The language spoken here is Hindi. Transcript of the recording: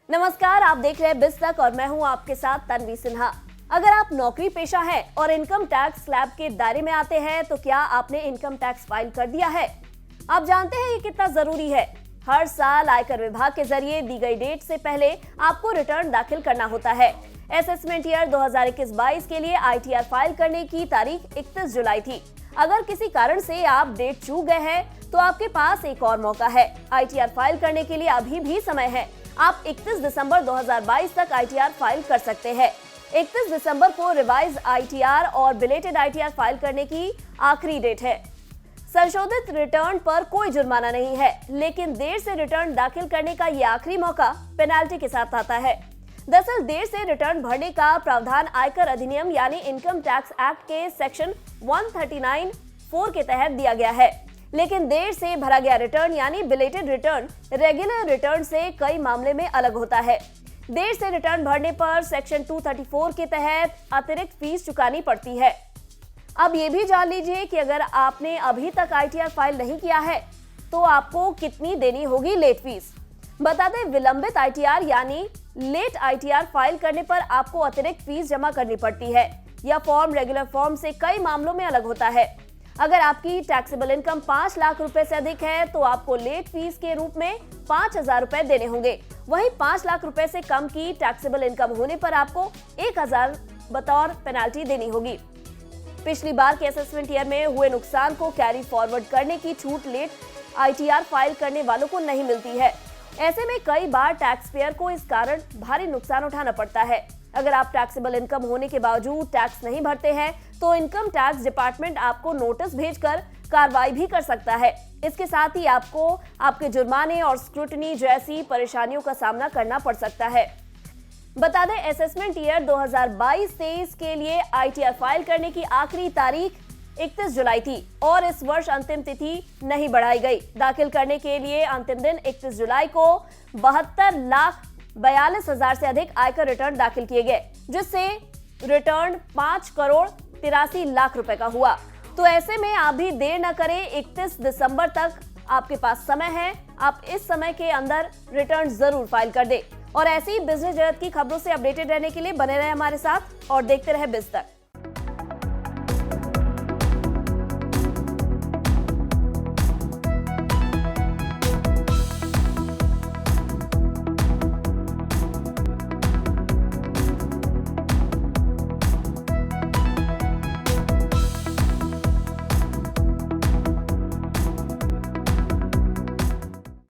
नमस्कार, आप देख रहे हैं बिज़ तक और मैं हूं आपके साथ तन्वी सिन्हा। अगर आप नौकरी पेशा हैं और इनकम टैक्स स्लैब के दायरे में आते हैं तो क्या आपने इनकम टैक्स फाइल कर दिया है? आप जानते हैं ये कितना जरूरी है। हर साल आयकर विभाग के जरिए दी गई डेट से पहले आपको रिटर्न दाखिल करना होता है। असेसमेंट ईयर 2021-22 के लिए ITR फाइल करने की तारीख 31 जुलाई थी। अगर किसी कारण से आप डेट चूक गए हैं तो आपके पास एक और मौका है। ITR फाइल करने के लिए अभी भी समय है। आप 31 दिसंबर 2022 तक ITR फाइल कर सकते हैं। 31 दिसंबर को रिवाइज ITR और बिलेटेड ITR फाइल करने की आखिरी डेट है। संशोधित रिटर्न पर कोई जुर्माना नहीं है, लेकिन देर से रिटर्न दाखिल करने का ये आखिरी मौका पेनाल्टी के साथ आता है। दरअसल देर से रिटर्न भरने का प्रावधान आयकर अधिनियम यानी इनकम टैक्स एक्ट के सेक्शन 139(4) के तहत दिया गया है, लेकिन देर से भरा गया रिटर्न यानी बिलेटेड रिटर्न रेगुलर रिटर्न से कई मामले में अलग होता है। देर से रिटर्न भरने पर सेक्शन 234 के तहत अतिरिक्त फीस चुकानी पड़ती है। अब ये भी जान लीजिए कि अगर आपने अभी तक ITR फाइल नहीं किया है तो आपको कितनी देनी होगी लेट फीस। बता दें, विलंबित ITR यानी लेट ITR फाइल करने पर आपको अतिरिक्त फीस जमा करनी पड़ती है। यह फॉर्म रेगुलर फॉर्म से कई मामलों में अलग होता है। अगर आपकी टैक्सेबल इनकम 5 लाख रुपए से अधिक है तो आपको लेट फीस के रूप में 5,000 रुपए देने होंगे। वहीं 5 लाख रुपए से कम की टैक्सेबल इनकम होने पर आपको 1,000 बतौर पेनाल्टी देनी होगी। पिछली बार के असेसमेंट ईयर में हुए नुकसान को कैरी फॉरवर्ड करने की छूट लेट ITR फाइल करने वालों को नहीं मिलती है। ऐसे में कई बार टैक्स पेयर को इस कारण भारी नुकसान उठाना पड़ता है। अगर आप टैक्सेबल इनकम होने के बावजूद टैक्स नहीं भरते हैं तो इनकम टैक्स डिपार्टमेंट आपको नोटिस भेजकर कार्रवाई भी कर सकता है। इसके साथ ही आपको आपके जुर्माने और स्क्रूटनी जैसी परेशानियों का सामना करना पड़ सकता है। बता दें, असेसमेंट ईयर 2022-23 के लिए ITR फाइल करने की आखिरी तारीख 31 जुलाई थी और इस वर्ष अंतिम तिथि नहीं बढ़ाई गई। दाखिल करने के लिए अंतिम दिन 31 जुलाई को 72,42,000 से अधिक आयकर रिटर्न दाखिल किए गए, जिससे रिटर्न 5,83,00,000 रुपए का हुआ। तो ऐसे में आप भी देर न करें, 31 दिसंबर तक आपके पास समय है। आप इस समय के अंदर रिटर्न जरूर फाइल कर दें। और ऐसी ही बिजनेस जगत की खबरों से अपडेटेड रहने के लिए बने रहे हमारे साथ और देखते रहे बिज़ तक।